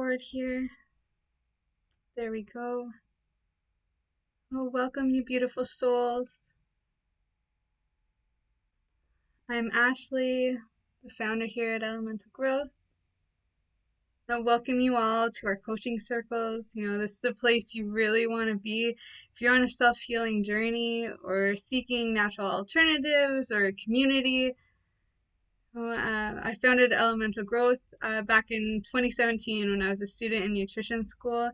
record here. There we go. Oh, welcome, you beautiful souls. I'm Ashley, the founder here at Elemental Growth. I welcome you all to our coaching circles. This is a place you really want to be. If you're on a self-healing journey or seeking natural alternatives or a community, I founded Elemental Growth back in 2017 when I was a student in nutrition school.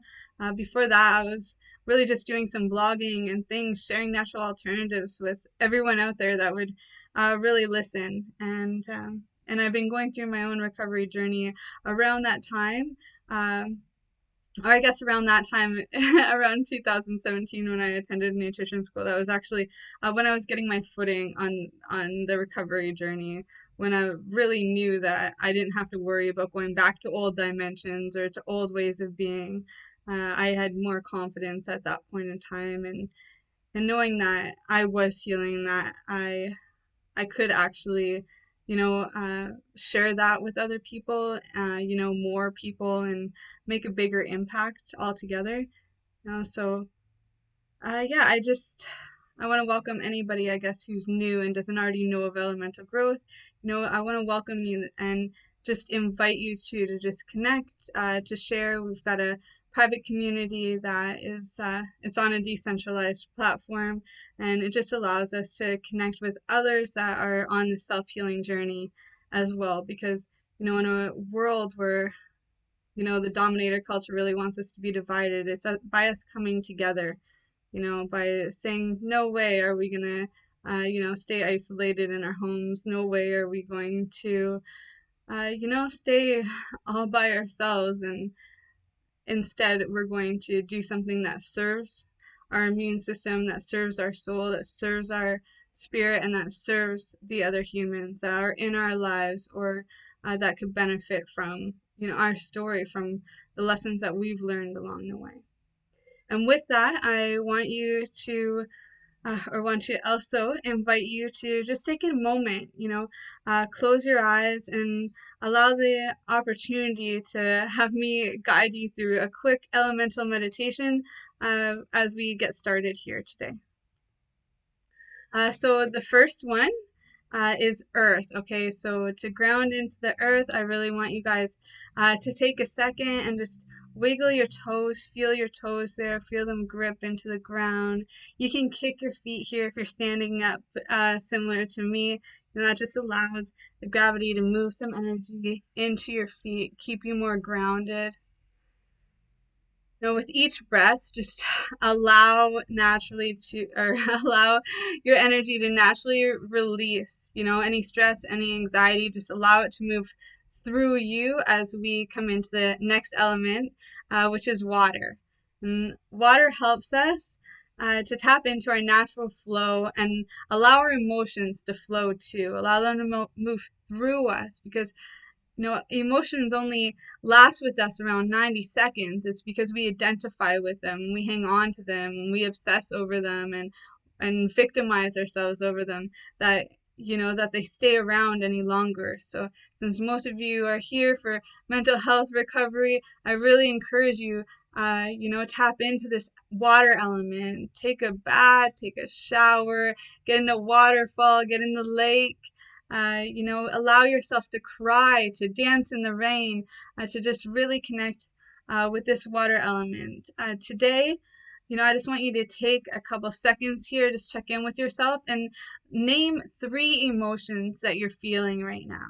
Before that, I was really just doing some blogging and things, sharing natural alternatives with everyone out there that would really listen. And I've been going through my own recovery journey around that time. Or I guess around that time, around 2017 when I attended nutrition school. That was actually when I was getting my footing on the recovery journey, when I really knew that I didn't have to worry about going back to old dimensions or to old ways of being. I had more confidence at that point in time, and knowing that I was healing, that I could actually, share that with other people, more people, and make a bigger impact altogether. Yeah, I want to welcome anybody, I guess, who's new and doesn't already know of elemental growth. I want to welcome you and just invite you to just connect, to share. We've got a private community that is it's on a decentralized platform, and it just allows us to connect with others that are on the self-healing journey as well, because in a world where the dominator culture really wants us to be divided, it's by us coming together, by saying, no way are we going to, stay isolated in our homes. No way are we going to, stay all by ourselves. And instead, we're going to do something that serves our immune system, that serves our soul, that serves our spirit, and that serves the other humans that are in our lives, or that could benefit from, our story, from the lessons that we've learned along the way. And with that, I want you to, or want to also invite you to just take a moment, close your eyes and allow the opportunity to have me guide you through a quick elemental meditation as we get started here today. So the first one is earth. Okay, so to ground into the earth, I really want you guys to take a second and just wiggle your toes, feel your toes there, feel them grip into the ground. You can kick your feet here if you're standing up, similar to me, and that just allows the gravity to move some energy into your feet, keep you more grounded. With each breath, just allow allow your energy to naturally release, any stress, any anxiety. Just allow it to move through you as we come into the next element, which is water. And water helps us to tap into our natural flow and allow our emotions to flow too. Allow them to move through us, because emotions only last with us around 90 seconds. It's because we identify with them, we hang on to them, we obsess over them, and victimize ourselves over them, that that they stay around any longer. So since most of you are here for mental health recovery, I really encourage you, tap into this water element. Take a bath, take a shower, get in a waterfall, get in the lake. Allow yourself to cry, to dance in the rain, to just really connect with this water element. Today, I just want you to take a couple seconds here, just check in with yourself and name 3 emotions that you're feeling right now.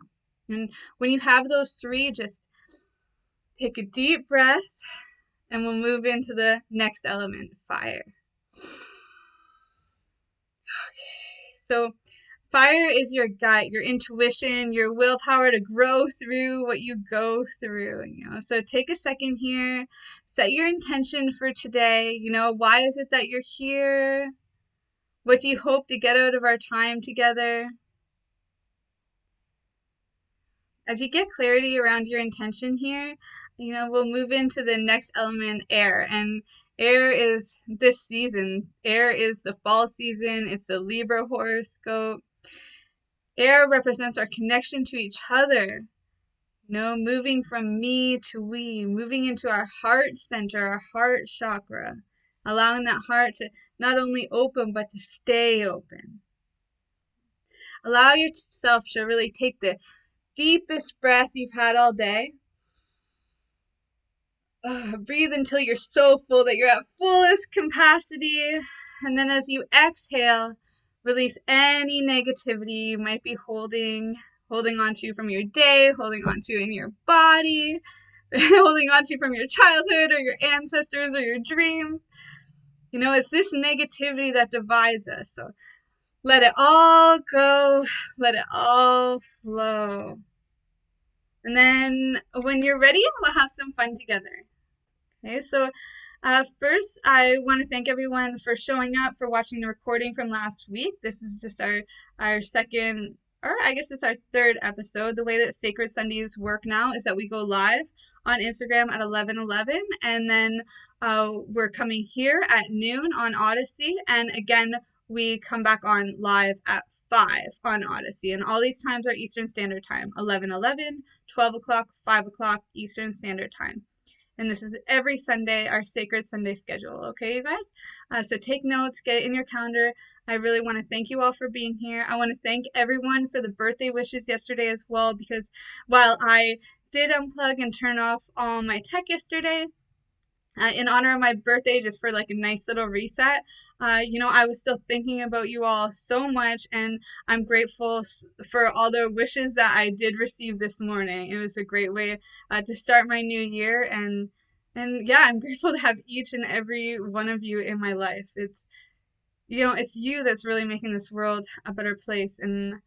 And when you have those 3, just take a deep breath, and we'll move into the next element, fire. Okay, so fire is your gut, your intuition, your willpower to grow through what you go through. So take a second here, set your intention for today. Why is it that you're here? What do you hope to get out of our time together? As you get clarity around your intention here, we'll move into the next element, air. And air is this season. Air is the fall season. It's the Libra horoscope. Air represents our connection to each other. moving from me to we, moving into our heart center, our heart chakra, allowing that heart to not only open, but to stay open. Allow yourself to really take the deepest breath you've had all day. Breathe until you're so full that you're at fullest capacity. And then as you exhale, release any negativity you might be holding on to from your day, holding on to in your body, holding on to from your childhood or your ancestors or your dreams. It's this negativity that divides us. So let it all go. Let it all flow. And then when you're ready, we'll have some fun together. Okay, so first, I want to thank everyone for showing up, for watching the recording from last week. This is just our second, or I guess it's our third episode. The way that Sacred Sundays work now is that we go live on Instagram at 11:11, and then we're coming here at noon on Odysee, and again, we come back on live at 5 on Odysee. And all these times are Eastern Standard Time, 11:11, 12 o'clock, 5 o'clock Eastern Standard Time. And this is every Sunday, our Sacred Sunday schedule. Okay, you guys? So take notes, get it in your calendar. I really want to thank you all for being here. I want to thank everyone for the birthday wishes yesterday as well, because while I did unplug and turn off all my tech yesterday, in honor of my birthday, just for like a nice little reset, I was still thinking about you all so much, and I'm grateful for all the wishes that I did receive this morning. It was a great way to start my new year, and yeah, I'm grateful to have each and every one of you in my life. It's you that's really making this world a better place, and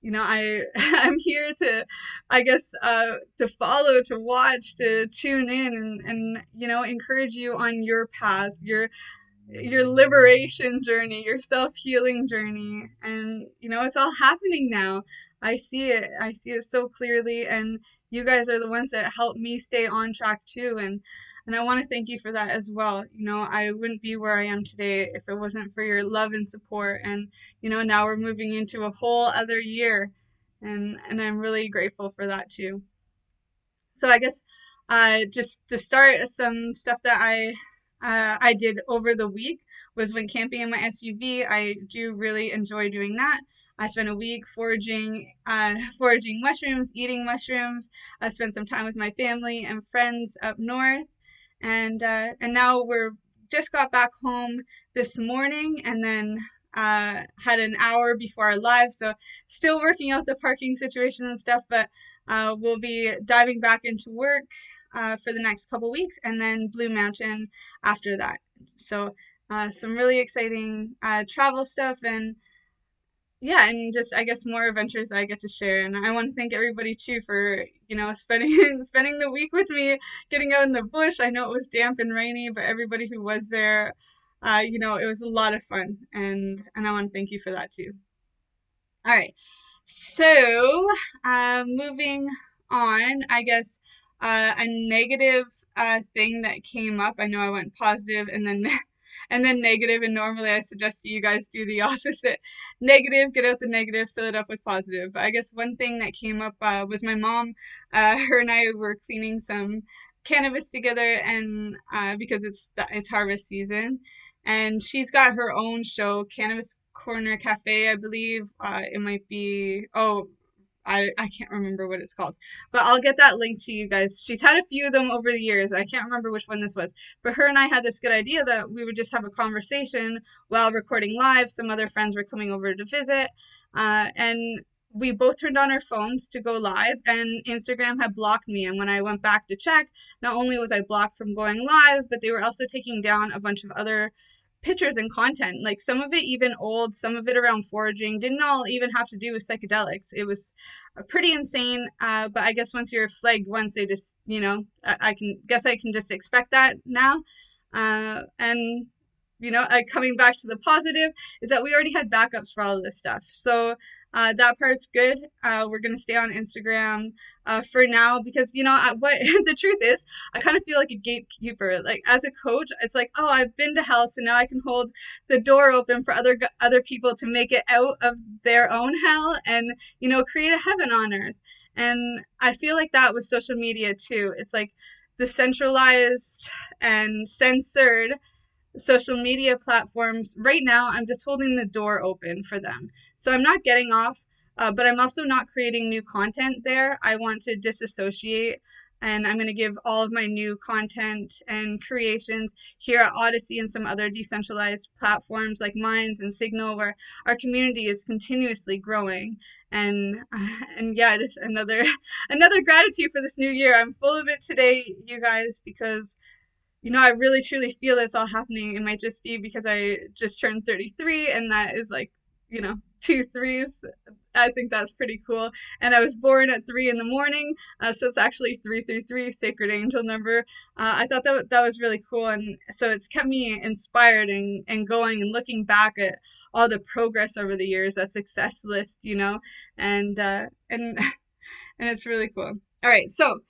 I'm here to, I guess, to follow, to watch, to tune in, and encourage you on your path, your liberation journey, your self-healing journey. And it's all happening now. I see it so clearly, and you guys are the ones that help me stay on track too. And I want to thank you for that as well. I wouldn't be where I am today if it wasn't for your love and support. And now we're moving into a whole other year, and I'm really grateful for that too. So I guess just to start, some stuff that I did over the week was went camping in my SUV. I do really enjoy doing that. I spent a week foraging mushrooms, eating mushrooms. I spent some time with my family and friends up north, and now we're just got back home this morning, and then had an hour before our live, so still working out the parking situation and stuff, but we'll be diving back into work for the next couple weeks, and then Blue Mountain after that. So some really exciting travel stuff, and yeah, and just I guess more adventures I get to share. And I want to thank everybody too for spending spending the week with me, getting out in the bush. I know it was damp and rainy, but everybody who was there, it was a lot of fun, and I want to thank you for that too. All right, so moving on, I guess a negative thing that came up. I know I went positive and then and then negative, and normally I suggest you guys do the opposite. Negative, get out the negative, fill it up with positive. But I guess one thing that came up was my mom. Her and I were cleaning some cannabis together, and because it's harvest season, and she's got her own show, Cannabis Corner Cafe, I believe. It might be, I can't remember what it's called, but I'll get that link to you guys. She's had a few of them over the years. I can't remember which one this was, but her and I had this good idea that we would just have a conversation while recording live. Some other friends were coming over to visit, and we both turned on our phones to go live, and Instagram had blocked me. And when I went back to check, not only was I blocked from going live, but they were also taking down a bunch of other pictures and content, like some of it even old, some of it around foraging, didn't all even have to do with psychedelics. It was pretty insane, but I guess once you're flagged once, they just, I can just expect that now. And coming back to the positive is that we already had backups for all of this stuff, so that part's good. We're gonna stay on Instagram for now, because what the truth is, I kind of feel like a gatekeeper. Like as a coach, it's like, oh, I've been to hell, so now I can hold the door open for other people to make it out of their own hell, and create a heaven on earth. And I feel like that with social media too. It's like the centralized and censored social media platforms right now. I'm just holding the door open for them, so I'm not getting off, but I'm also not creating new content there. I want to disassociate, and I'm going to give all of my new content and creations here at Odysee and some other decentralized platforms like Minds and Signal, where our community is continuously growing. And and yeah, just another gratitude for this new year. I'm full of it today, you guys, because I really truly feel this all happening. It might just be because I just turned 33, and that is like, two threes. I think that's pretty cool. And I was born at 3 in the morning, so it's actually 333, sacred angel number. I thought that was really cool, and so it's kept me inspired and going and looking back at all the progress over the years, that success list, and and it's really cool. All right, so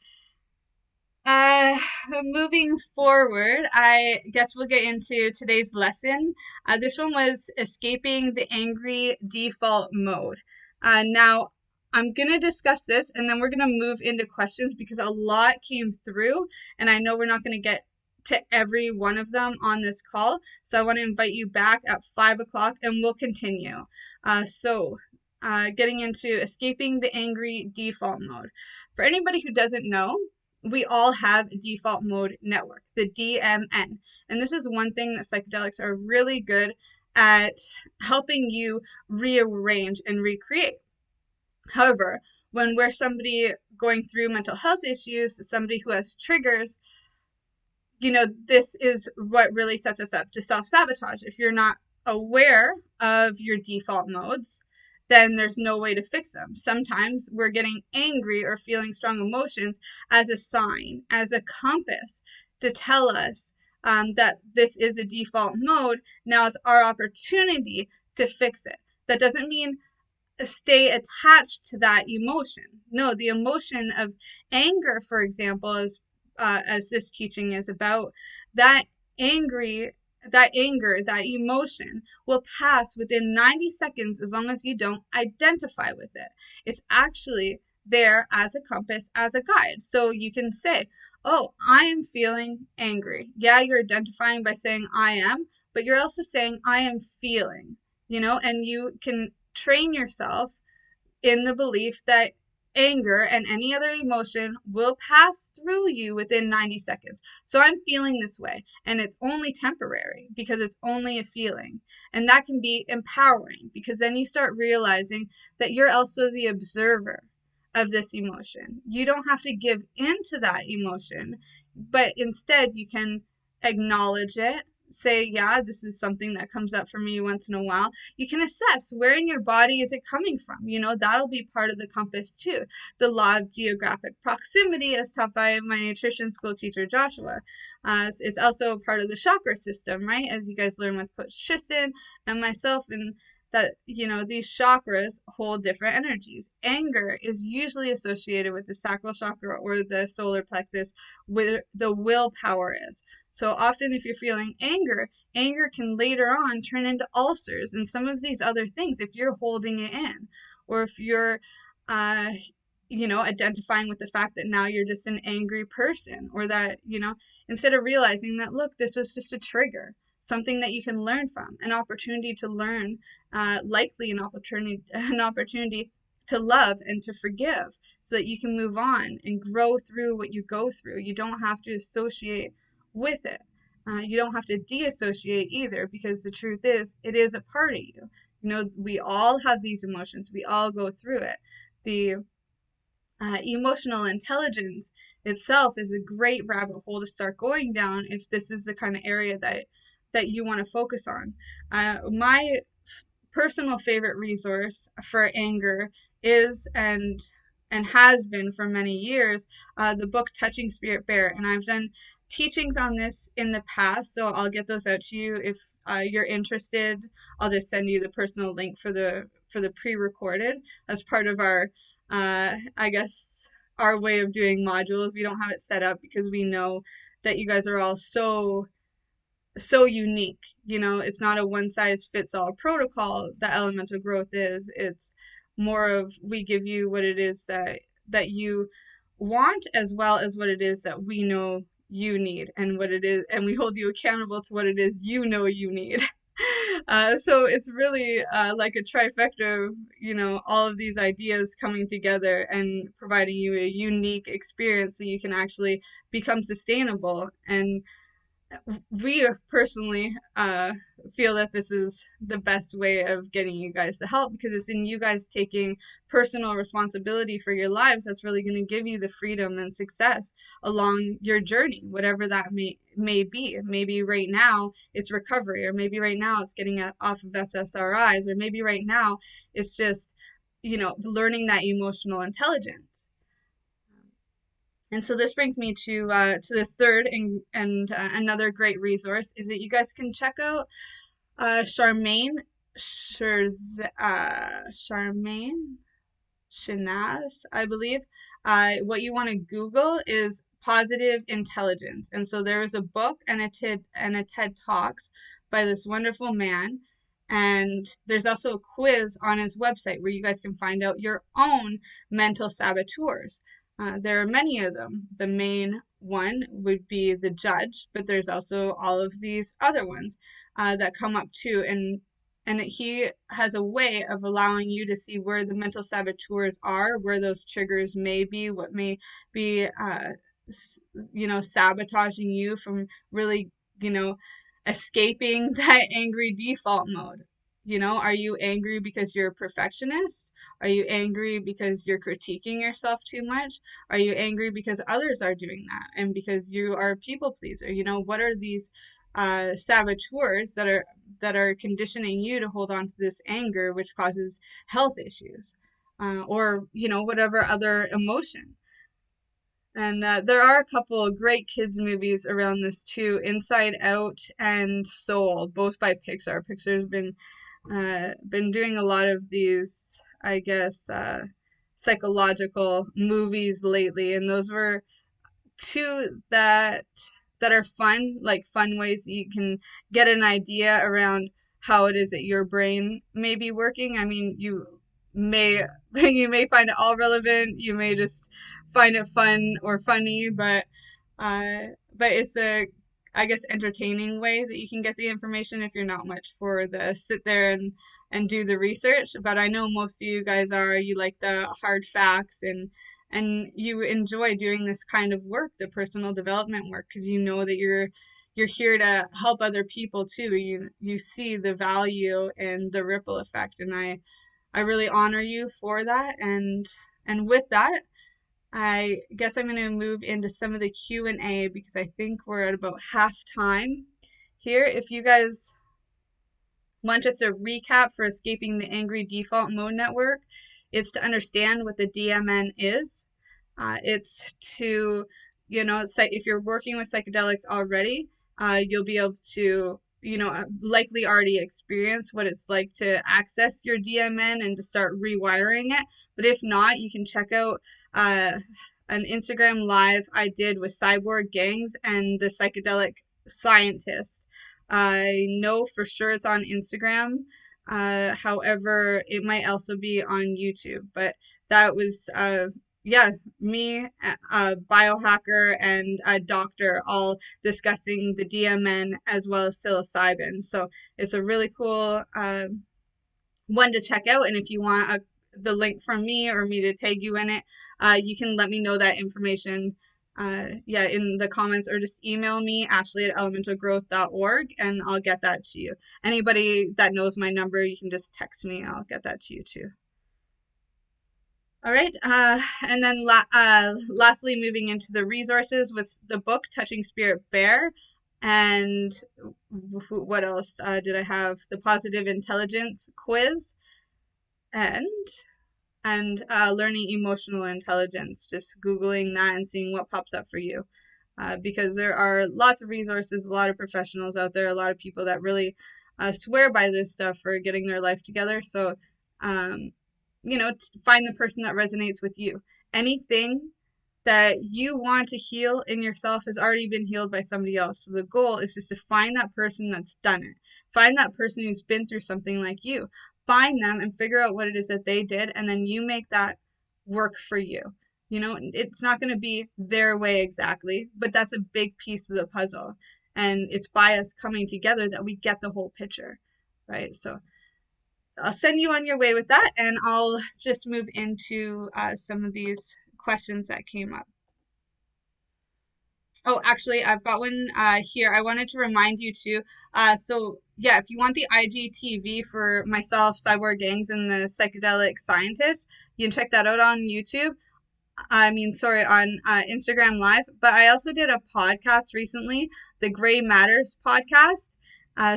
uh, moving forward, I guess we'll get into today's lesson. This one was escaping the angry default mode. Now, I'm going to discuss this and then we're going to move into questions because a lot came through, and I know we're not going to get to every one of them on this call. So I want to invite you back at 5 o'clock and we'll continue. Getting into escaping the angry default mode. For anybody who doesn't know, we all have a default mode network, the DMN. And this is one thing that psychedelics are really good at helping you rearrange and recreate. However, when we're somebody going through mental health issues, somebody who has triggers, this is what really sets us up to self-sabotage. If you're not aware of your default modes, then there's no way to fix them. Sometimes we're getting angry or feeling strong emotions as a sign, as a compass to tell us that this is a default mode. Now it's our opportunity to fix it. That doesn't mean stay attached to that emotion. No, the emotion of anger, for example, is as this teaching is about, that angry that anger, that emotion will pass within 90 seconds as long as you don't identify with it. It's actually there as a compass, as a guide. So you can say, oh, I am feeling angry. Yeah, you're identifying by saying I am, but you're also saying I am feeling, and you can train yourself in the belief that anger and any other emotion will pass through you within 90 seconds. So I'm feeling this way, and it's only temporary because it's only a feeling. And that can be empowering because then you start realizing that you're also the observer of this emotion. You don't have to give into that emotion, but instead you can acknowledge it, say, yeah, this is something that comes up for me once in a while. You can assess where in your body is it coming from. That'll be part of the compass too. The law of geographic proximity, as taught by my nutrition school teacher, Joshua. It's also part of the chakra system, right? As you guys learn with Coach Tristan and myself, and that, these chakras hold different energies. Anger is usually associated with the sacral chakra or the solar plexus, where the willpower is. So often if you're feeling anger can later on turn into ulcers and some of these other things if you're holding it in, or if you're, identifying with the fact that now you're just an angry person, or that, instead of realizing that, look, this was just a trigger, something that you can learn from, an opportunity to learn, likely an opportunity to love and to forgive so that you can move on and grow through what you go through. You don't have to associate with it. You don't have to deassociate either, because the truth is, it is a part of you. We all have these emotions. We all go through it. The emotional intelligence itself is a great rabbit hole to start going down if this is the kind of area that you want to focus on. My personal favorite resource for anger is and has been for many years the book Touching Spirit Bear, and I've done teachings on this in the past, so I'll get those out to you if you're interested. I'll just send you the personal link for the pre-recorded as part of our I guess our way of doing modules. We don't have it set up because we know that you guys are all so unique. It's not a one size fits all protocol that elemental growth is. It's more of, we give you what it is that that you want, as well as what it is that we know you need, and what it is, and we hold you accountable to what it is you know you need. So it's really like a trifecta of, all of these ideas coming together and providing you a unique experience so you can actually become sustainable. And we personally feel that this is the best way of getting you guys to help, because it's in you guys taking personal responsibility for your lives that's really going to give you the freedom and success along your journey, whatever that may be. Maybe right now it's recovery, or maybe right now it's getting off of SSRIs, or maybe right now it's just learning that emotional intelligence. And so this brings me to the third and another great resource is that you guys can check out Charmaine Shinaz, I believe. What you want to Google is positive intelligence. And so there is a book and a TED Talks by this wonderful man. And there's also a quiz on his website where you guys can find out your own mental saboteurs. There are many of them. The main one would be the judge, but there's also all of these other ones that come up too. And he has a way of allowing you to see where the mental saboteurs are, where those triggers may be, what may be, sabotaging you from really, escaping that angry default mode. Are you angry because you're a perfectionist? Are you angry because you're critiquing yourself too much? Are you angry because others are doing that and because you are a people pleaser? What are these saboteurs that are conditioning you to hold on to this anger, which causes health issues, or whatever other emotion. And there are a couple of great kids movies around this too, Inside Out and Soul, both by Pixar. Pixar's been doing a lot of these, I guess, psychological movies lately, and those were two that are fun, like fun ways that you can get an idea around how it is that your brain may be working. I mean, you may you may find it all relevant, you may just find it fun or funny, but it's a, I guess, entertaining way that you can get the information if you're not much for the sit there and do the research. But I know most of you guys you like the hard facts, and you enjoy doing this kind of work, the personal development work, because you know that you're here to help other people too. You see the value and the ripple effect, and I really honor you for that. And with that, I guess I'm going to move into some of the Q&A, because I think we're at about half time here. If you guys want just a recap for escaping the angry default mode network, it's to understand what the DMN is. It's to, if you're working with psychedelics already, you'll be able to, likely already experience what it's like to access your DMN and to start rewiring it. But if not, you can check out an Instagram live I did with Cyborg Gangs and the Psychedelic Scientist. I know for sure it's on Instagram. However, it might also be on YouTube. But that was, me, a biohacker, and a doctor all discussing the DMN as well as psilocybin. So it's a really cool one to check out. And if you want the link from me or me to tag you in it, you can let me know that information in the comments, or just email me, ashley@elementalgrowth.org, and I'll get that to you. Anybody that knows my number, you can just text me. I'll get that to you too. All right, and then lastly, moving into the resources, was the book Touching Spirit Bear, and what else did I have? The Positive Intelligence quiz, and learning emotional intelligence. Just Googling that and seeing what pops up for you, because there are lots of resources, a lot of professionals out there, a lot of people that really swear by this stuff for getting their life together. So find the person that resonates with you. Anything that you want to heal in yourself has already been healed by somebody else. So the goal is just to find that person that's done it. Find that person who's been through something like you. Find them and figure out what it is that they did, and then you make that work for you. You know, it's not going to be their way exactly, but that's a big piece of the puzzle. And it's by us coming together that we get the whole picture, right? So I'll send you on your way with that, and I'll just move into some of these questions that came up. Oh, actually, I've got one here. I wanted to remind you too. So yeah, if you want the IGTV for myself, Cyborg Gangs, and the Psychedelic Scientists, you can check that out on YouTube. I mean, sorry, on Instagram Live. But I also did a podcast recently, the Gray Matters podcast.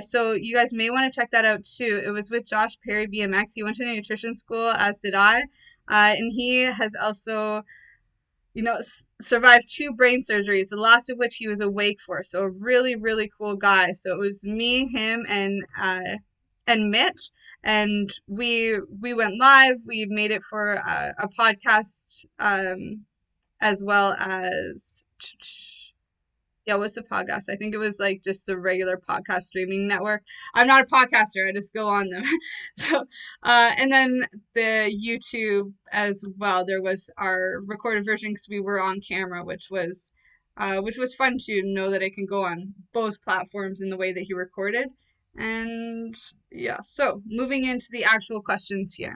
So you guys may want to check that out too. It was with Josh Perry, BMX. He went to nutrition school, as did I. And he has also, survived 2 brain surgeries, the last of which he was awake for. So a really, really cool guy. So it was me, him, and Mitch, and we went live. We made it for a podcast, as well as, yeah, what's the podcast? I think it was like just a regular podcast streaming network. I'm not a podcaster, I just go on them. So, and then the YouTube as well. There was our recorded version because we were on camera, which was fun to know that it can go on both platforms in the way that he recorded. And yeah, so moving into the actual questions here.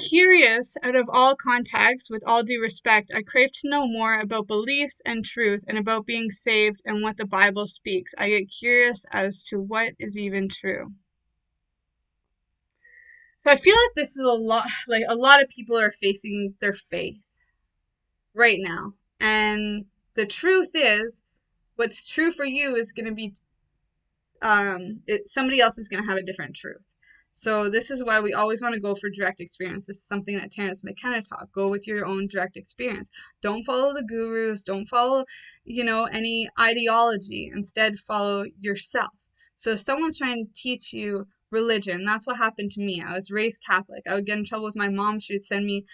Curious, out of all contexts, with all due respect, I crave to know more about beliefs and truth and about being saved and what the Bible speaks. I get curious as to what is even true. So I feel like this is a lot of people are facing their faith right now. And the truth is, what's true for you is going to be somebody else is going to have a different truth. So this is why we always want to go for direct experience. This is something that Terence McKenna taught. Go with your own direct experience. Don't follow the gurus. Don't follow, any ideology. Instead, follow yourself. So if someone's trying to teach you religion, that's what happened to me. I was raised Catholic. I would get in trouble with my mom. She would send me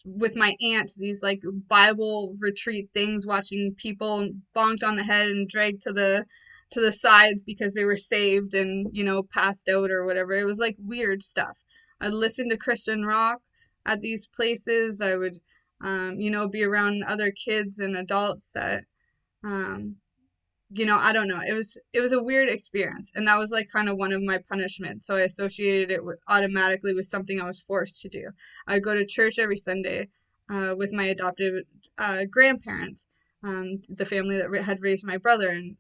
with my aunt these like Bible retreat things, watching people bonked on the head and dragged to the side because they were saved and passed out or whatever. It was like weird stuff. I'd listen to Christian rock at these places. I would be around other kids and adults that I don't know. It was a weird experience, and that was like kind of one of my punishments. So I associated it automatically with something I was forced to do. I go to church every Sunday with my adoptive grandparents, the family that had raised my brother, and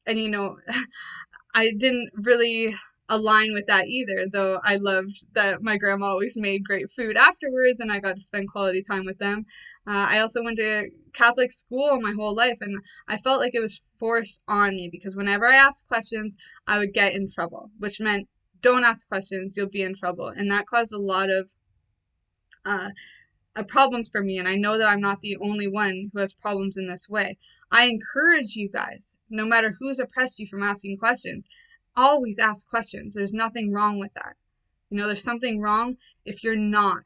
I didn't really align with that either, though I loved that my grandma always made great food afterwards and I got to spend quality time with them. I also went to Catholic school my whole life, and I felt like it was forced on me because whenever I asked questions, I would get in trouble, which meant don't ask questions, you'll be in trouble. And that caused a lot of uh, problems for me, and I know that I'm not the only one who has problems in this way. I encourage you guys, no matter who's oppressed you from asking questions, always ask questions. There's nothing wrong with that. There's something wrong if you're not.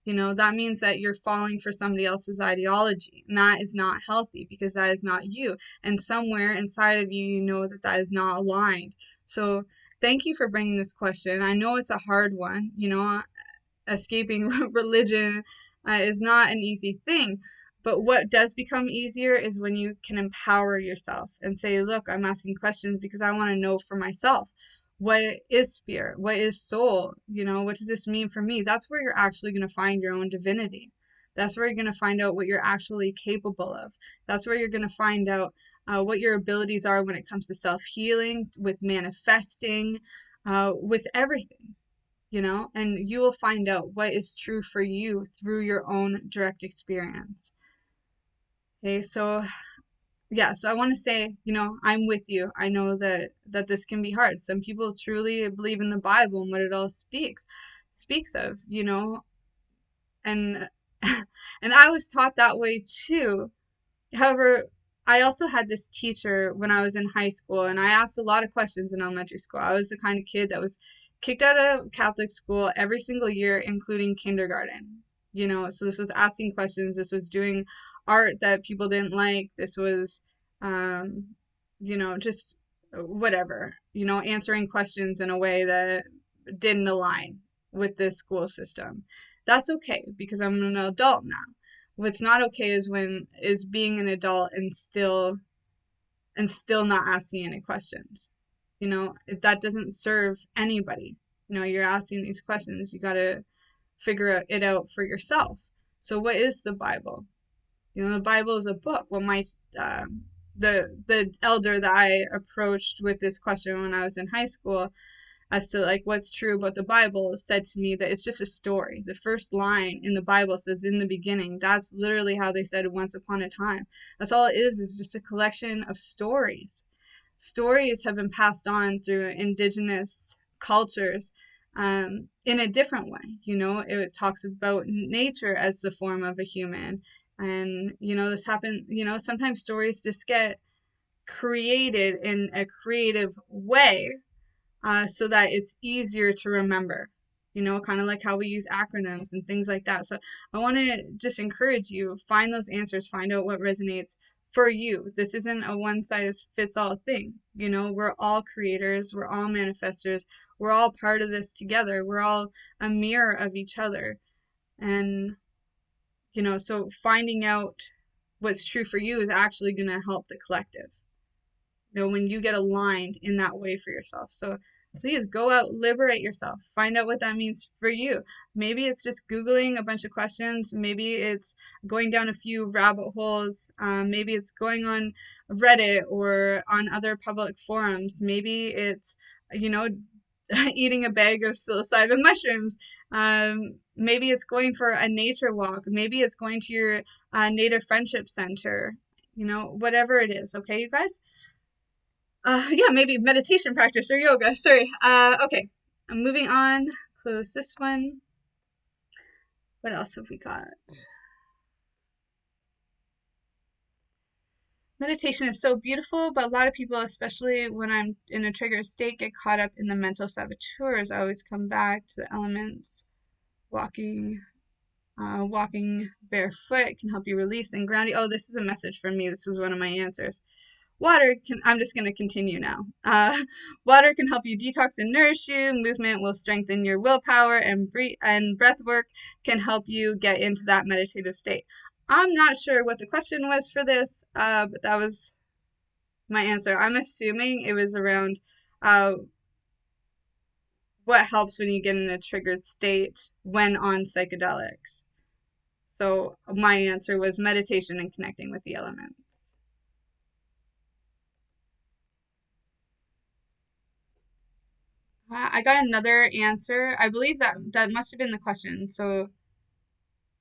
That means that you're falling for somebody else's ideology, and that is not healthy because that is not you. And somewhere inside of you, you know that that is not aligned. So thank you for bringing this question. I know it's a hard one. Escaping religion is not an easy thing. But what does become easier is when you can empower yourself and say, look, I'm asking questions because I want to know for myself. What is spirit? What is soul? What does this mean for me? That's where you're actually going to find your own divinity. That's where you're going to find out what you're actually capable of. That's where you're going to find out what your abilities are when it comes to self-healing, with manifesting, with everything. And you will find out what is true for you through your own direct experience. Okay, so yeah, so I want to say, I'm with you. I know that this can be hard. Some people truly believe in the Bible and what it all speaks of, and and I was taught that way too. However, I also had this teacher when I was in high school, and I asked a lot of questions in elementary school. I was the kind of kid that was kicked out of Catholic school every single year, including kindergarten. So this was asking questions, this was doing art that people didn't like, this was, just whatever, answering questions in a way that didn't align with the school system. That's okay because I'm an adult now. What's not okay is being an adult and still not asking any questions. That doesn't serve anybody. You're asking these questions, you got to figure it out for yourself. So what is the Bible? The Bible is a book. Well, the elder that I approached with this question when I was in high school, as to like what's true about the Bible, said to me that it's just a story. The first line in the Bible says, "In the beginning." That's literally how they said once upon a time. That's all it is just a collection of stories. Stories have been passed on through indigenous cultures, in a different way. It talks about nature as the form of a human. And, this happened, sometimes stories just get created in a creative way, so that it's easier to remember, kind of like how we use acronyms and things like that. So I want to just encourage you, find those answers, find out what resonates for you. This isn't a one size fits all thing. We're all creators, we're all manifestors, we're all part of this together, we're all a mirror of each other. And, so finding out what's true for you is actually going to help the collective, when you get aligned in that way for yourself. So please go out, liberate yourself, find out what that means for you. Maybe it's just Googling a bunch of questions. Maybe it's going down a few rabbit holes. Maybe it's going on Reddit or on other public forums. Maybe it's, eating a bag of psilocybin mushrooms. Maybe it's going for a nature walk. Maybe it's going to your Native Friendship Center, whatever it is. Okay, you guys? Yeah, maybe meditation practice or yoga. Sorry. Okay, I'm moving on. Close this one. What else have we got? Meditation is so beautiful, but a lot of people, especially when I'm in a triggered state, get caught up in the mental saboteurs. I always come back to the elements. Walking barefoot can help you release and ground you. Oh, this is a message from me. This was one of my answers. I'm just going to continue now. Water can help you detox and nourish you. Movement will strengthen your willpower, and breath work can help you get into that meditative state. I'm not sure what the question was for this, but that was my answer. I'm assuming it was around what helps when you get in a triggered state when on psychedelics. So my answer was meditation and connecting with the elements. I got another answer. I believe that must have been the question. So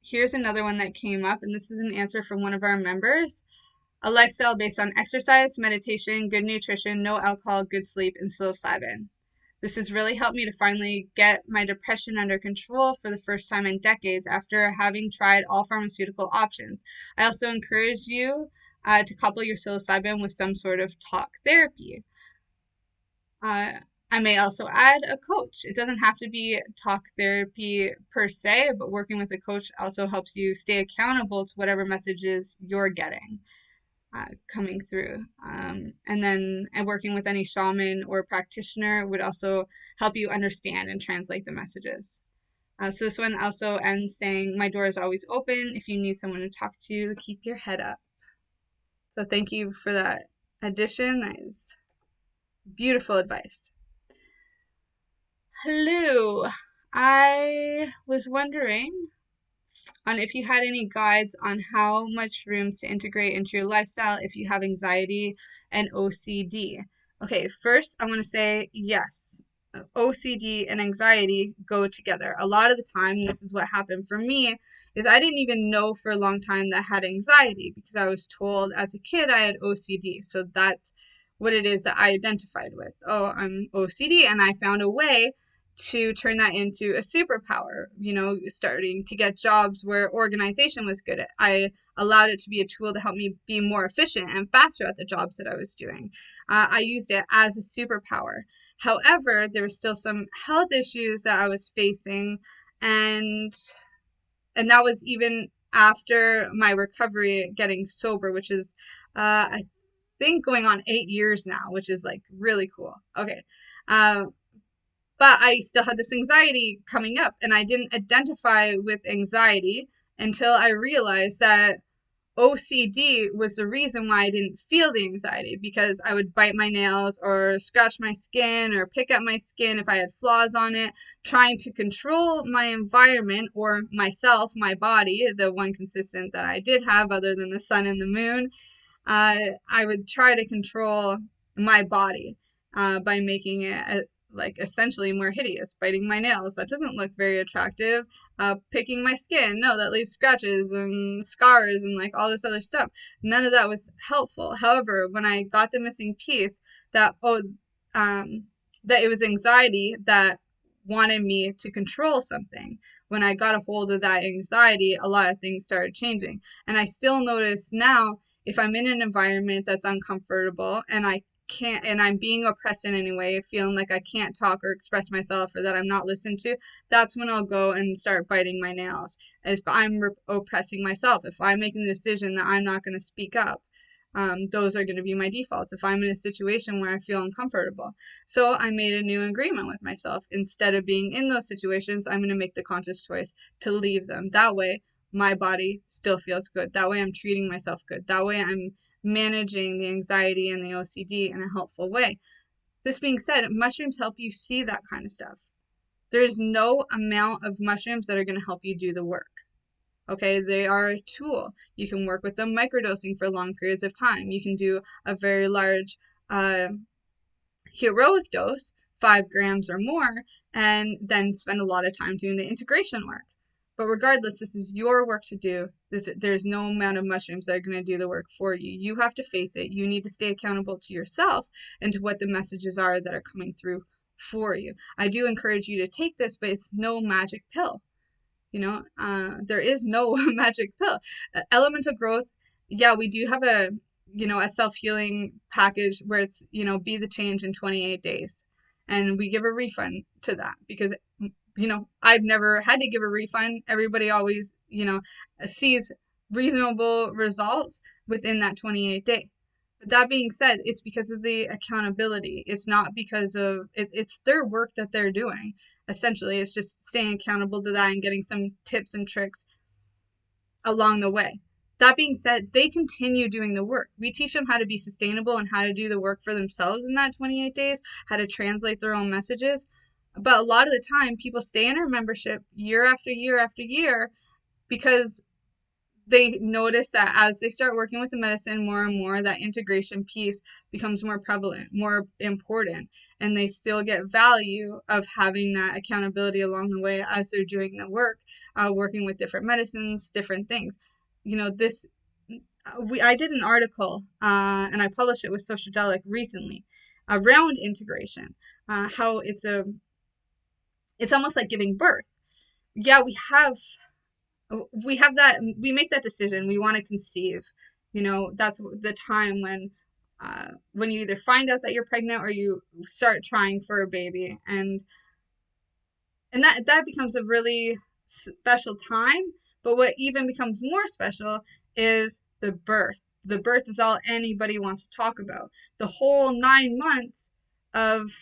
here's another one that came up, and this is an answer from one of our members. A lifestyle based on exercise, meditation, good nutrition, no alcohol, good sleep, and psilocybin. This has really helped me to finally get my depression under control for the first time in decades after having tried all pharmaceutical options. I also encourage you to couple your psilocybin with some sort of talk therapy. I may also add a coach. It doesn't have to be talk therapy per se, but working with a coach also helps you stay accountable to whatever messages you're getting coming through. And working with any shaman or practitioner would also help you understand and translate the messages. So this one also ends saying, my door is always open. If you need someone to talk to, keep your head up. So thank you for that addition. That is beautiful advice. Hello. I was wondering on if you had any guides on how much rooms to integrate into your lifestyle if you have anxiety and OCD. Okay, first I want to say yes. OCD and anxiety go together. A lot of the time, and this is what happened for me, is I didn't even know for a long time that I had anxiety because I was told as a kid I had OCD. So that's what it is that I identified with. Oh, I'm OCD, and I found a way to turn that into a superpower, starting to get jobs where organization was good. I allowed it to be a tool to help me be more efficient and faster at the jobs that I was doing. I used it as a superpower. However, there were still some health issues that I was facing, and that was even after my recovery, getting sober, which is I think going on 8 years now, which is like really cool. Okay. But I still had this anxiety coming up, and I didn't identify with anxiety until I realized that OCD was the reason why I didn't feel the anxiety, because I would bite my nails or scratch my skin or pick at my skin if I had flaws on it, trying to control my environment or myself, my body, the one consistent that I did have other than the sun and the moon. I would try to control my body by making it like essentially more hideous. Biting my nails, that doesn't look very attractive. Picking my skin, no, that leaves scratches and scars and like all this other stuff. None of that was helpful. However, when I got the missing piece, that that it was anxiety that wanted me to control something. When I got a hold of that anxiety, a lot of things started changing. And I still notice now, if I'm in an environment that's uncomfortable and I'm being oppressed in any way, feeling like I can't talk or express myself or that I'm not listened to, that's when I'll go and start biting my nails. If I'm oppressing myself, if I'm making the decision that I'm not going to speak up, those are going to be my defaults if I'm in a situation where I feel uncomfortable. So I made a new agreement with myself. Instead of being in those situations, I'm going to make the conscious choice to leave them. That way, my body still feels good. That way I'm treating myself good. That way I'm managing the anxiety and the OCD in a helpful way. This being said, mushrooms help you see that kind of stuff. There is no amount of mushrooms that are going to help you do the work. Okay, they are a tool. You can work with them microdosing for long periods of time. You can do a very large heroic dose, 5 grams or more, and then spend a lot of time doing the integration work. But regardless, this is your work to do. There's no amount of mushrooms that are going to do the work for you. You have to face it. You need to stay accountable to yourself and to what the messages are that are coming through for you. I do encourage you to take this, but it's no magic pill. There is no magic pill. Elemental growth, yeah, we do have a self-healing package where it's, be the change in 28 days. And we give a refund to that because, I've never had to give a refund. Everybody always, sees reasonable results within that 28 day. But that being said, it's because of the accountability. It's not because of it's their work that they're doing. Essentially, it's just staying accountable to that and getting some tips and tricks along the way. That being said, they continue doing the work. We teach them how to be sustainable and how to do the work for themselves in that 28 days, how to translate their own messages. But a lot of the time, people stay in our membership year after year after year because they notice that as they start working with the medicine more and more, that integration piece becomes more prevalent, more important, and they still get value of having that accountability along the way as they're doing the work, working with different medicines, different things. I did an article and I published it with Psychedelic recently around integration, how it's almost like giving birth. Yeah, we have that, we make that decision, we want to conceive. That's the time when you either find out that you're pregnant or you start trying for a baby, and that becomes a really special time. But what even becomes more special is the birth. The birth is all anybody wants to talk about. The whole 9 months of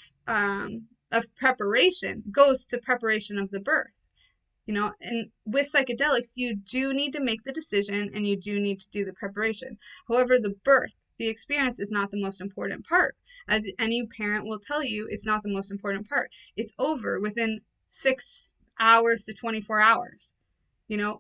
preparation goes to preparation of the birth. And with psychedelics, you do need to make the decision and you do need to do the preparation. However, the birth, the experience is not the most important part. As any parent will tell you, it's not the most important part. It's over within 6 hours to 24 hours.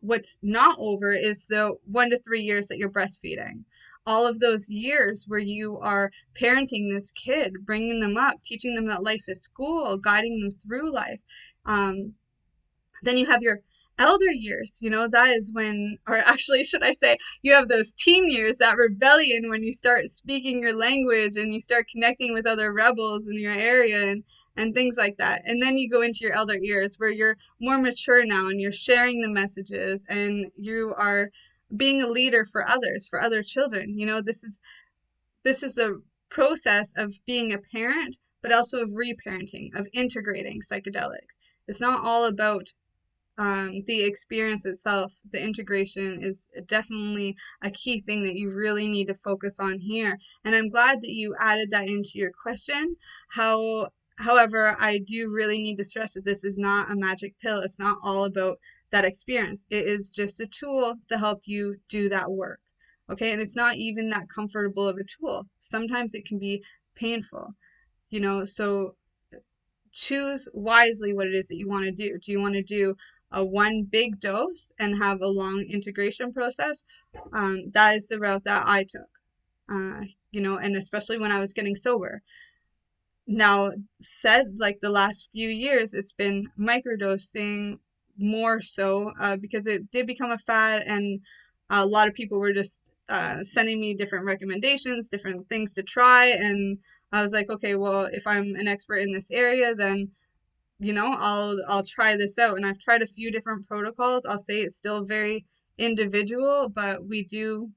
What's not over is the 1 to 3 years that you're breastfeeding. All of those years where you are parenting this kid, bringing them up, teaching them that life is school, guiding them through life. Then you have your elder years, that is when, or actually, should I say, you have those teen years, that rebellion when you start speaking your language and you start connecting with other rebels in your area and things like that. And then you go into your elder years where you're more mature now and you're sharing the messages and you are being a leader for others, for other children. This is a process of being a parent, but also of reparenting, of integrating psychedelics. It's not all about the experience itself. The integration is definitely a key thing that you really need to focus on here. And I'm glad that you added that into your question, how However, I do really need to stress that this is not a magic pill. It's not all about that experience. It is just a tool to help you do that work. Okay. And it's not even that comfortable of a tool. Sometimes it can be painful, so choose wisely what it is that you want to do. Do you want to do a one big dose and have a long integration process? That is the route that I took, and especially when I was getting sober. Now, said like the last few years, it's been microdosing more so because it did become a fad, and a lot of people were just sending me different recommendations, different things to try. And I was like, okay, well, if I'm an expert in this area, then I'll try this out. And I've tried a few different protocols. I'll say it's still very individual, but we do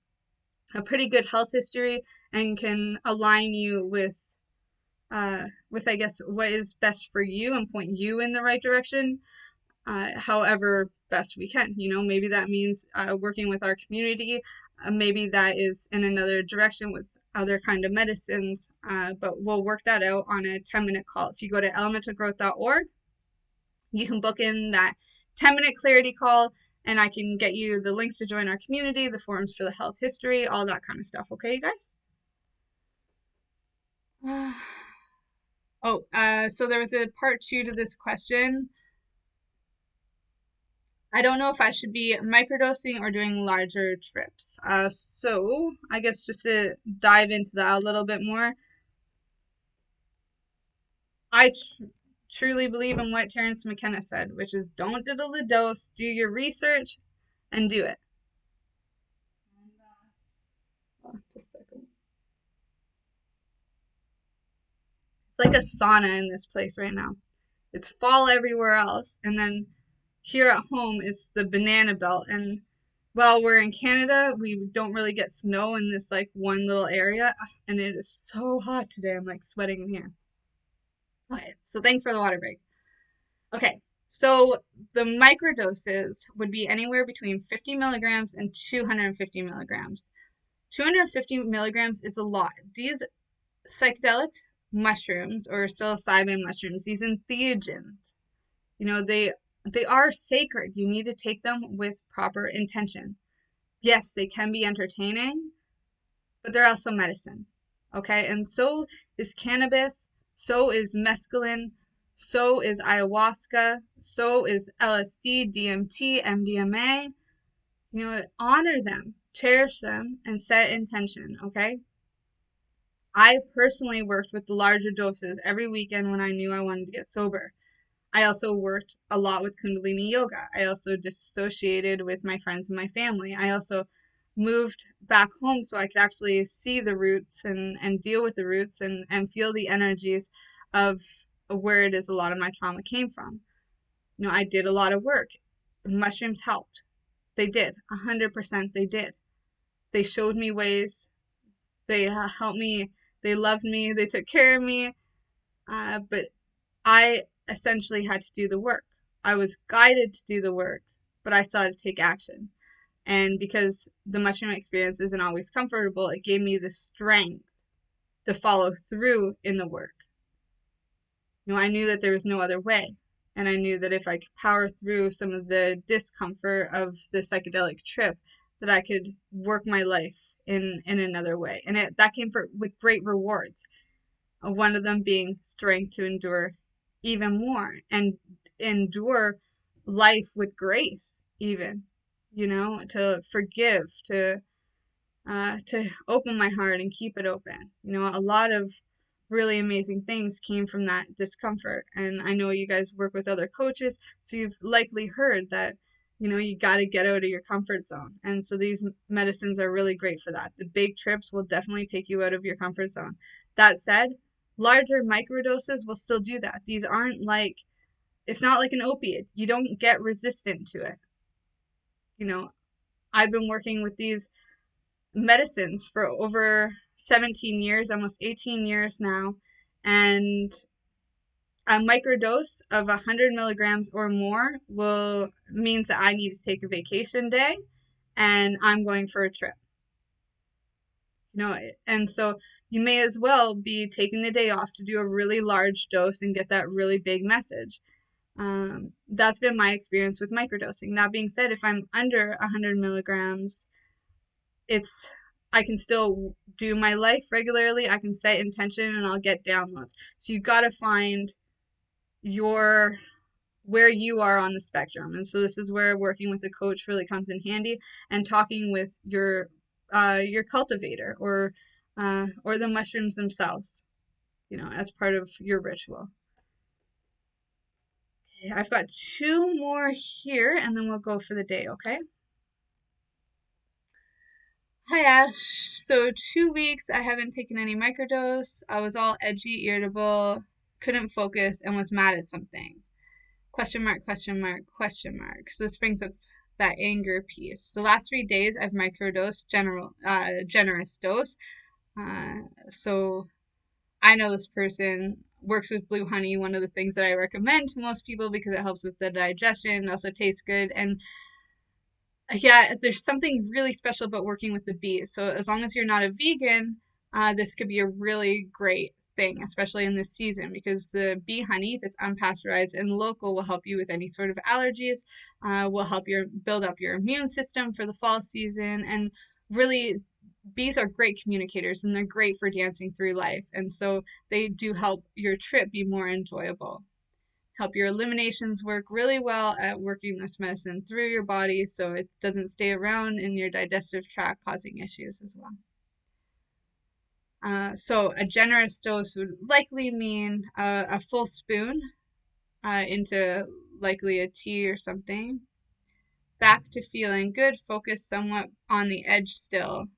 a pretty good health history and can align you with I guess what is best for you and point you in the right direction, however best we can. Maybe that means working with our community. Maybe that is in another direction with other kind of medicines, but we'll work that out on a 10-minute call. If you go to elementalgrowth.org, you can book in that 10-minute clarity call, and I can get you the links to join our community, the forms for the health history, all that kind of stuff. Okay, you guys? Oh, so there was a part two to this question. I don't know if I should be microdosing or doing larger trips. So I guess just to dive into that a little bit more, I truly believe in what Terence McKenna said, which is don't diddle the dose, do your research, and do it. Just a second. It's like a sauna in this place right now. It's fall everywhere else, and then here at home it's the banana belt. And while we're in Canada, we don't really get snow in this like one little area, and it is so hot today. I'm like sweating in here. Okay, so thanks for the water break. Okay, so the microdoses would be anywhere between 50 milligrams and 250 milligrams. 250 milligrams is a lot. These psychedelic mushrooms or psilocybin mushrooms, these entheogens, they are sacred. You need to take them with proper intention. Yes, they can be entertaining, but they're also medicine. Okay? And so is cannabis, so is mescaline, so is ayahuasca, so is LSD, DMT, MDMA. Honor them, cherish them, and set intention. Okay? I personally worked with the larger doses every weekend when I knew I wanted to get sober. I also worked a lot with Kundalini yoga. I also dissociated with my friends and my family. I also moved back home so I could actually see the roots and deal with the roots and feel the energies of where it is a lot of my trauma came from. I did a lot of work. Mushrooms helped. They did. 100% they did. They showed me ways. They helped me. They loved me. They took care of me. But I essentially had to do the work. I was guided to do the work, but I still had to take action. And because the mushroom experience isn't always comfortable, it gave me the strength to follow through in the work. I knew that there was no other way. And I knew that if I could power through some of the discomfort of the psychedelic trip, that I could work my life in another way. And that came with great rewards. One of them being strength to endure even more and endure life with grace, even, to forgive, to open my heart and keep it open. A lot of really amazing things came from that discomfort. And I know you guys work with other coaches, so you've likely heard that, you got to get out of your comfort zone. And so these medicines are really great for that. The big trips will definitely take you out of your comfort zone. That said, larger microdoses will still do that. These aren't it's not like an opiate. You don't get resistant to it. I've been working with these medicines for over 17 years, almost 18 years now, and a microdose of 100 milligrams or more means that I need to take a vacation day and I'm going for a trip. And so you may as well be taking the day off to do a really large dose and get that really big message. That's been my experience with microdosing. That being said, if I'm under 100 milligrams, it's I can still do my life regularly. I can set intention and I'll get downloads. So you got to find your where you are on the spectrum. And so this is where working with a coach really comes in handy, and talking with your cultivator or the mushrooms themselves, as part of your ritual. Okay, I've got two more here and then we'll go for the day, okay? Hi Ash. So 2 weeks I haven't taken any microdose. I was all edgy, irritable, couldn't focus, and was mad at something. Question mark, question mark, question mark. So this brings up that anger piece. The last 3 days I've microdosed generous dose. So I know this person works with blue honey, one of the things that I recommend to most people because it helps with the digestion. It also tastes good. And yeah, there's something really special about working with the bees. So as long as you're not a vegan, this could be a really great thing, especially in this season, because the bee honey, if it's unpasteurized and local, will help you with any sort of allergies, will help your build up your immune system for the fall season. And really, bees are great communicators and they're great for dancing through life. And so they do help your trip be more enjoyable. Help your eliminations work really well at working this medicine through your body so it doesn't stay around in your digestive tract, causing issues as well. So a generous dose would likely mean a full spoon into likely a tea or something. Back to feeling good, focus somewhat on the edge still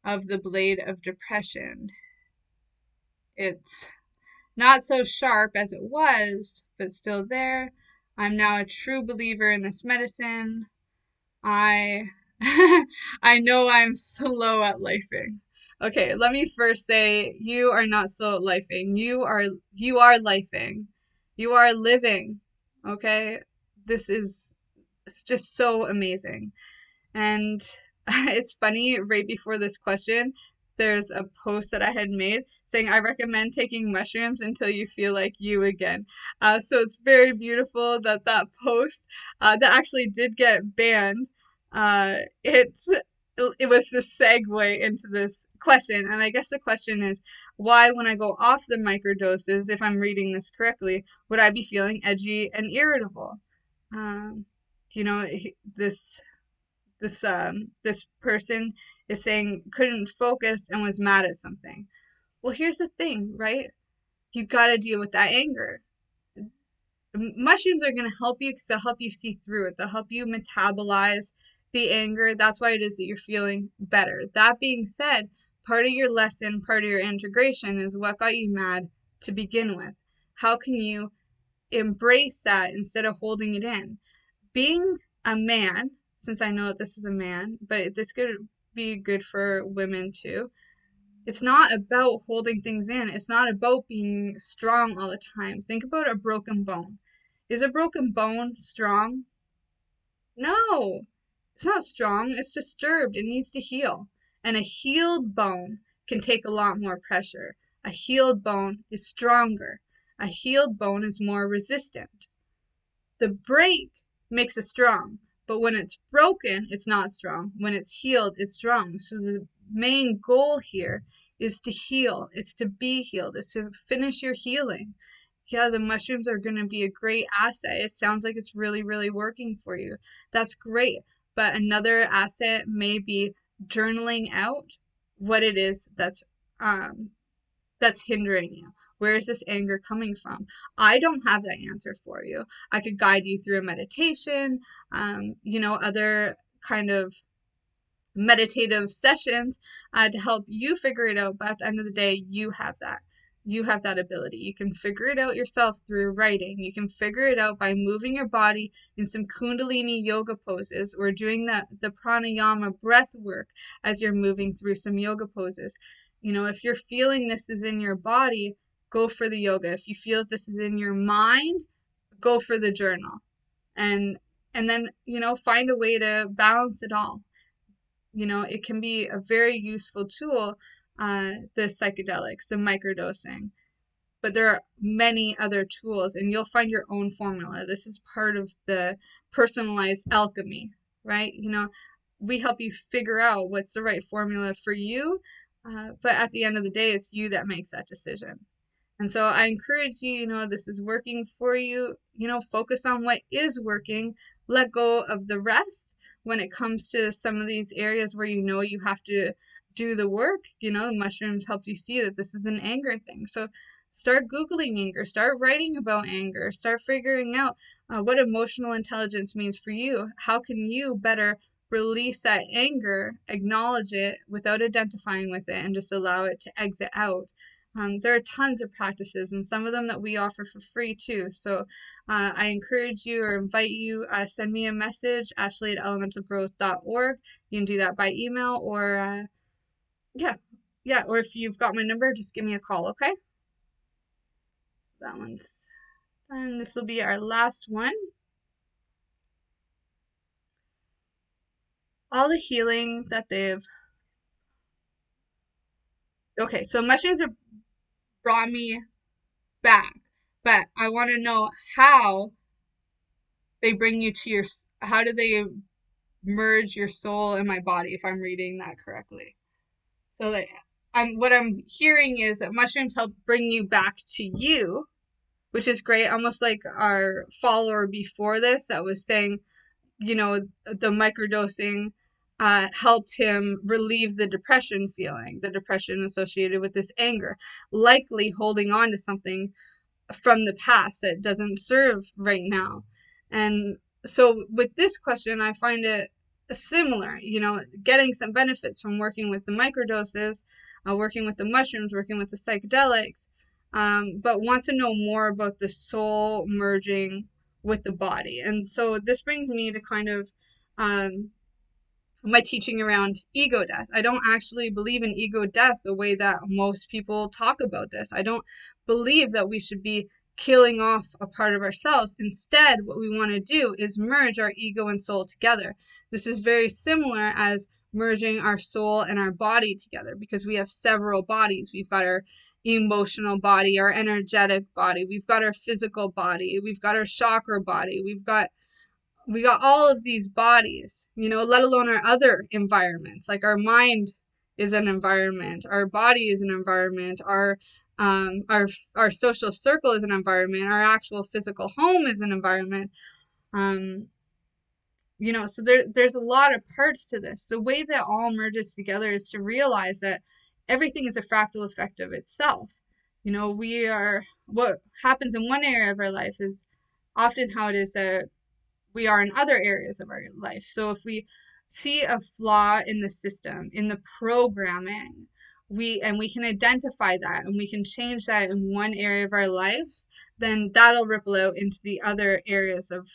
of the blade of depression. It's not so sharp as it was, but still there. I'm now a true believer in this medicine. I I know I'm slow at lifing. Okay, let me first say you are not slow at lifing. You are lifing. You are living. Okay? This is it's just so amazing. And it's funny, right before this question, there's a post that I had made saying, I recommend taking mushrooms until you feel like you again. So it's very beautiful that that post that actually did get banned. It was the segue into this question. And I guess the question is, why, when I go off the microdoses, if I'm reading this correctly, would I be feeling edgy and irritable? Um, this this person is saying couldn't focus and was mad at something. Well, here's the thing, right? You got to deal with that anger. Mushrooms are going to help you because they'll help you see through it. They'll help you metabolize the anger. That's why it is that you're feeling better. That being said, part of your lesson, part of your integration is what got you mad to begin with. How can you embrace that instead of holding it in? Being a man, since I know that this is a man, but this could be good for women too. It's not about holding things in. It's not about being strong all the time. Think about a broken bone. Is a broken bone strong? No, it's not strong. It's disturbed. It needs to heal. And a healed bone can take a lot more pressure. A healed bone is stronger. A healed bone is more resistant. The break makes it strong, but when it's broken, it's not strong. When it's healed, it's strong. So the main goal here is to heal. It's to be healed. It's to finish your healing. Yeah, the mushrooms are going to be a great asset. It sounds like it's really, really working for you. That's great. But another asset may be journaling out what it is that's hindering you. Where is this anger coming from? I don't have that answer for you. I could guide you through a meditation, other kind of meditative sessions to help you figure it out. But at the end of the day, you have that. You have that ability. You can figure it out yourself through writing. You can figure it out by moving your body in some Kundalini yoga poses or doing the pranayama breath work as you're moving through some yoga poses. If you're feeling this is in your body, go for the yoga. If you feel that this is in your mind, go for the journal. And then, find a way to balance it all. it can be a very useful tool, the psychedelics, the microdosing. But there are many other tools, and you'll find your own formula. This is part of the personalized alchemy, right? We help you figure out what's the right formula for you, but at the end of the day, it's you that makes that decision. And so I encourage you, this is working for you, focus on what is working, let go of the rest when it comes to some of these areas where you have to do the work. The mushrooms helped you see that this is an anger thing. So start Googling anger, start writing about anger, start figuring out what emotional intelligence means for you. How can you better release that anger, acknowledge it without identifying with it, and just allow it to exit out? There are tons of practices, and some of them that we offer for free too. So I encourage you or invite you, send me a message, ashley@elementalgrowth.org. You can do that by email, or or if you've got my number, just give me a call, okay? That one's done. This will be our last one. All the healing that they've... Okay, so mushrooms have brought me back, but I want to know how they bring you to how do they merge your soul and my body, if I'm reading that correctly. So like, what I'm hearing is that mushrooms help bring you back to you, which is great. Almost like our follower before this that was saying, the microdosing helped him relieve the depression feeling, the depression associated with this anger, likely holding on to something from the past that doesn't serve right now. And so with this question, I find it similar, getting some benefits from working with the microdoses, working with the mushrooms, working with the psychedelics, but wants to know more about the soul merging with the body. And so this brings me to kind of my teaching around ego death. I don't actually believe in ego death the way that most people talk about this. I don't believe that we should be killing off a part of ourselves. Instead, what we want to do is merge our ego and soul together. This is very similar as merging our soul and our body together, because we have several bodies. We've got our emotional body, our energetic body, we've got our physical body, we've got our chakra body, we got all of these bodies, let alone our other environments. Like our mind is an environment, our body is an environment, our social circle is an environment, our actual physical home is an environment. So there's a lot of parts to this. The way that all merges together is to realize that everything is a fractal effect of itself. What happens in one area of our life is often how it is that we are in other areas of our life. So if we see a flaw in the system, in the programming, we can identify that and we can change that in one area of our lives, then that'll ripple out into the other areas of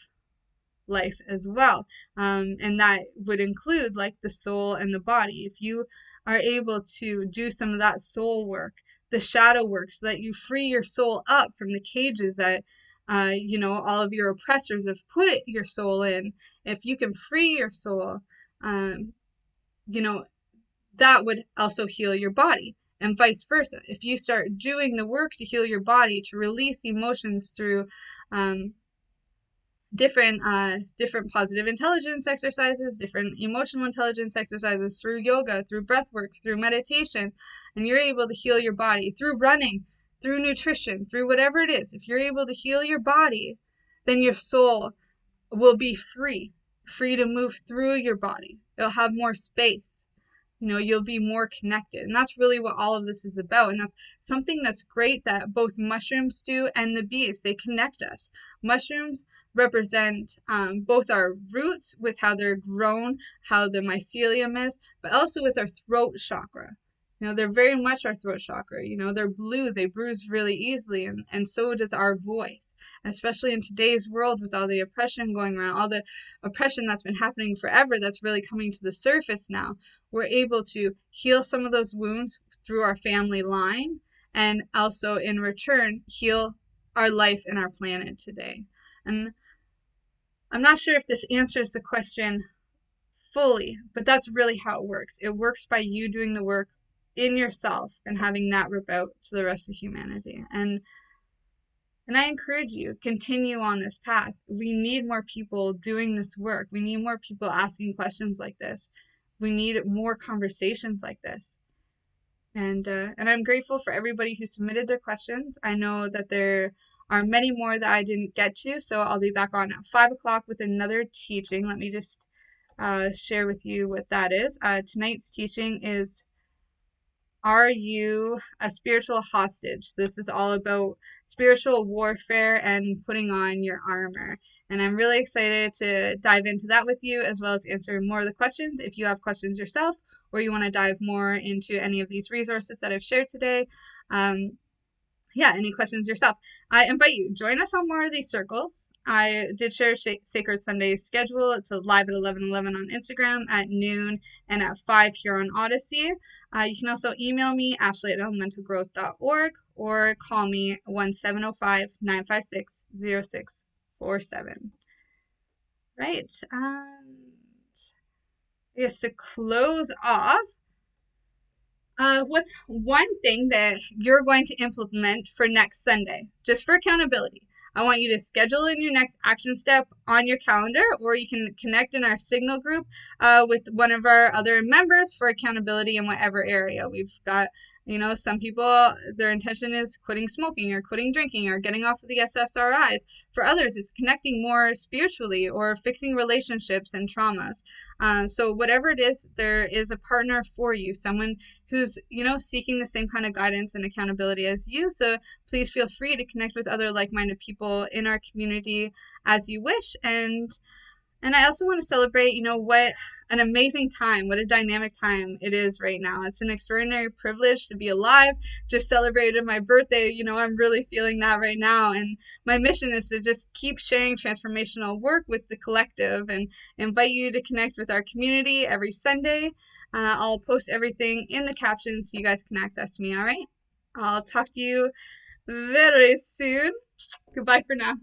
life as well. And that would include like the soul and the body. If you are able to do some of that soul work, the shadow work, so that you free your soul up from the cages that all of your oppressors have put your soul in. If you can free your soul, that would also heal your body, and vice versa. If you start doing the work to heal your body, to release emotions through different positive intelligence exercises, different emotional intelligence exercises, through yoga, through breath work, through meditation, and you're able to heal your body through running, through nutrition, through whatever it is. If you're able to heal your body, then your soul will be free to move through your body. It'll have more space. You'll be more connected. And that's really what all of this is about. And that's something that's great that both mushrooms do and the bees. They connect us. Mushrooms represent both our roots with how they're grown, how the mycelium is, but also with our throat chakra. They're very much our throat chakra. They're blue, they bruise really easily, and so does our voice. And especially in today's world with all the oppression going around, all the oppression that's been happening forever, that's really coming to the surface now. We're able to heal some of those wounds through our family line, and also in return, heal our life and our planet today. And I'm not sure if this answers the question fully, but that's really how it works. It works by you doing the work in yourself and having that rip out to the rest of humanity. And I encourage you, continue on this path. We need more people doing this work. We need more people asking questions like this. We need more conversations like this. And I'm grateful for everybody who submitted their questions. I know that there are many more that I didn't get to, so I'll be back on at 5 o'clock with another teaching. Let me just share with you what that is. Tonight's teaching is, are you a spiritual hostage? This is all about spiritual warfare and putting on your armor. And I'm really excited to dive into that with you, as well as answer more of the questions. If you have questions yourself, or you want to dive more into any of these resources that I've shared today, yeah, any questions yourself, I invite you, join us on more of these circles. I did share Sacred Sunday's schedule. It's live at 11:11 on Instagram, at noon, and at 5 here on Odysee. You can also email me, ashley@elementalgrowth.org, or call me 1-705-956-0647. Right. And I guess to close off, what's one thing that you're going to implement for next Sunday, just for accountability? I want you to schedule in your next action step on your calendar, or you can connect in our Signal group with one of our other members for accountability in whatever area. We've got, some people, their intention is quitting smoking or quitting drinking or getting off of the SSRIs. For others, it's connecting more spiritually or fixing relationships and traumas. So whatever it is, there is a partner for you, someone who's, seeking the same kind of guidance and accountability as you. So please feel free to connect with other like-minded people in our community as you wish. And I also want to celebrate, what an amazing time, what a dynamic time it is right now. It's an extraordinary privilege to be alive. Just celebrated my birthday. I'm really feeling that right now. And my mission is to just keep sharing transformational work with the collective and invite you to connect with our community every Sunday. I'll post everything in the captions so you guys can access me, all right? I'll talk to you very soon. Goodbye for now.